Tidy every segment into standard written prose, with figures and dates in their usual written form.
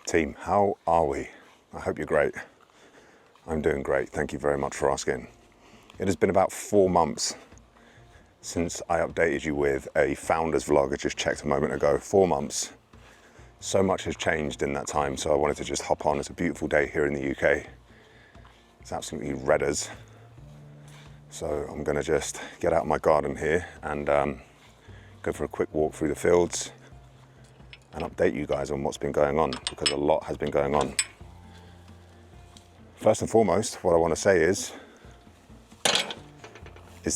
Team, how are we? I hope you're great. I'm doing great. Thank you very much for asking. It has been about 4 months since I updated you with a founder's vlog. I just checked a moment ago. 4 months. So much has changed in that time, so I wanted to just hop on. It's a beautiful day here in the UK. It's absolutely red as. So I'm going to just get out of my garden here and go for a quick walk through the fields and update you guys on what's been going on, because a lot has been going on. First and foremost, what I want to say is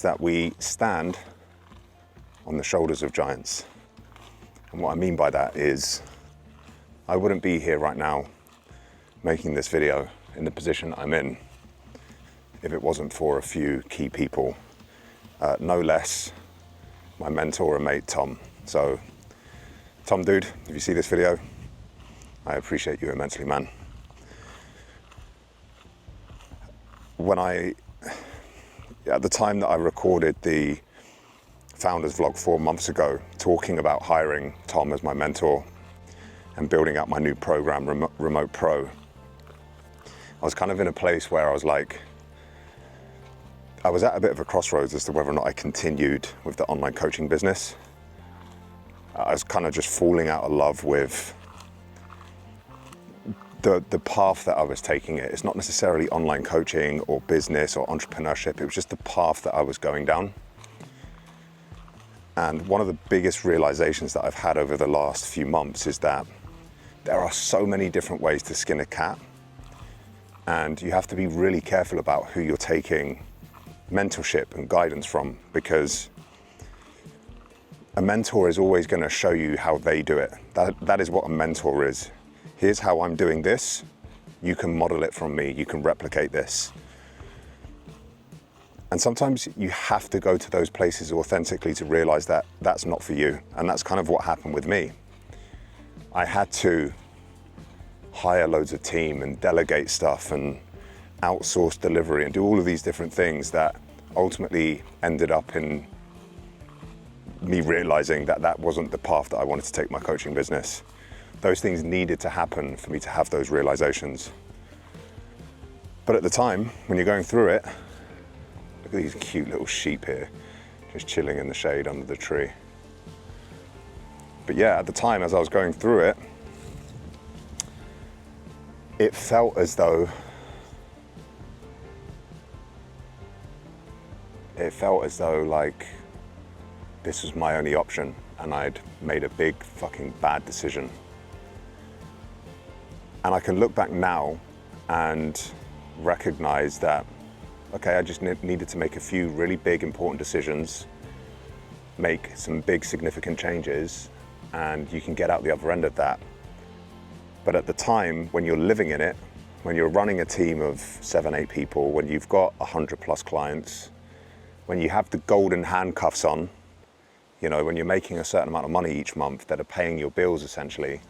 that we stand on the shoulders of giants. And what I mean by that is I wouldn't be here right now making this video in the position I'm in if it wasn't for a few key people, no less my mentor and mate, Tom. So Tom, dude, if you see this video, I appreciate you immensely, man. At the time that I recorded the Founders Vlog 4 months ago, talking about hiring Tom as my mentor and building out my new program, Remote Pro, I was kind of in a place where I was like, I was at a bit of a crossroads as to whether or not I continued with the online coaching business. I was kind of just falling out of love with the path that I was taking it. It's not necessarily online coaching or business or entrepreneurship. It was just the path that I was going down. And one of the biggest realizations that I've had over the last few months is that there are so many different ways to skin a cat. And you have to be really careful about who you're taking mentorship and guidance from, because a mentor is always going to show you how they do it. That is what a mentor is. Here's how I'm doing this. You can model it from me. You can replicate this. And sometimes you have to go to those places authentically to realize that that's not for you. And that's kind of what happened with me. I had to hire loads of team and delegate stuff and outsource delivery and do all of these different things that ultimately ended up in me realizing that that wasn't the path that I wanted to take my coaching business. Those things needed to happen for me to have those realizations. But at the time, when you're going through it, look at these cute little sheep here, just chilling in the shade under the tree. But yeah, at the time, as I was going through it, it felt as though like this was my only option, and I'd made a big fucking bad decision. And I can look back now and recognize that, okay, I just needed to make a few really big, important decisions, make some big, significant changes, and you can get out the other end of that. But at the time, when you're living in it, when you're running a team of 7, 8 people, when you've got 100+ clients, when you have the golden handcuffs on, you know, when you're making a certain amount of money each month that are paying your bills essentially,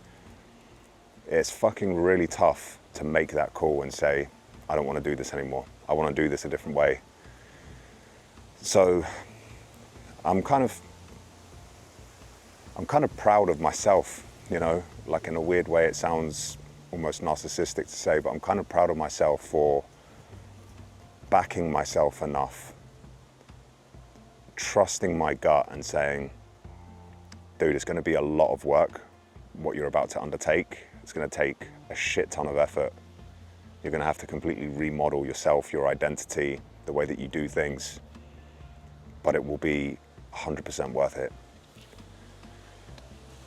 it's fucking really tough to make that call and say, I don't want to do this anymore. I want to do this a different way. So I'm kind of proud of myself, you know, like in a weird way it sounds almost narcissistic to say, but I'm kind of proud of myself for backing myself enough, trusting my gut and saying, dude, it's going to be a lot of work, what you're about to undertake. It's going to take a shit ton of effort. You're going to have to completely remodel yourself, your identity, the way that you do things, but it will be 100% worth it.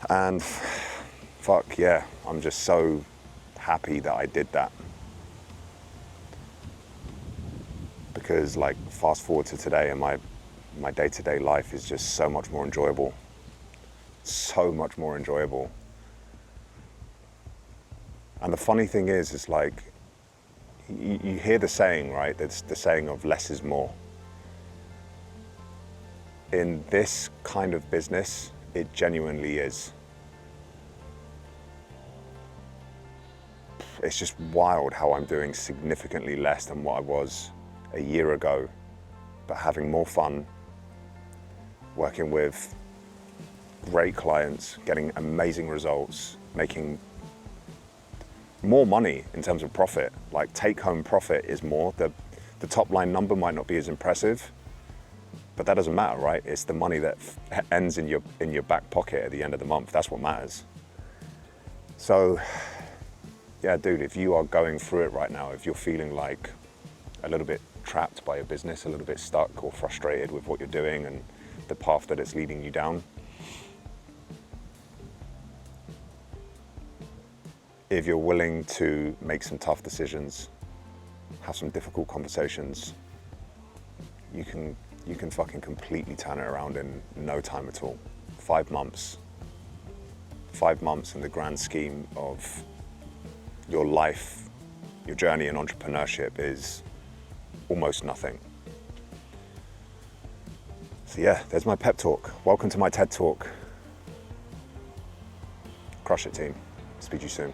And fuck yeah, I'm just so happy that I did that. Because like fast forward to today, and my day-to-day life is just so much more enjoyable. So much more enjoyable. And the funny thing is like, you hear the saying, right? It's the saying of less is more. In this kind of business, it genuinely is. It's just wild how I'm doing significantly less than what I was a year ago, but having more fun, working with great clients, getting amazing results, making more money in terms of profit. Like take-home profit is more. The top line number might not be as impressive, but that doesn't matter, right? It's the money that ends in your back pocket at the end of the month. That's what matters. So, yeah, dude, if you are going through it right now, if you're feeling like a little bit trapped by your business, a little bit stuck or frustrated with what you're doing and the path that it's leading you down, if you're willing to make some tough decisions, have some difficult conversations, you can fucking completely turn it around in no time at all. 5 months. 5 months in the grand scheme of your life, your journey in entrepreneurship is almost nothing. So yeah, there's my pep talk. Welcome to my TED Talk. Crush it, team. Speak to you soon.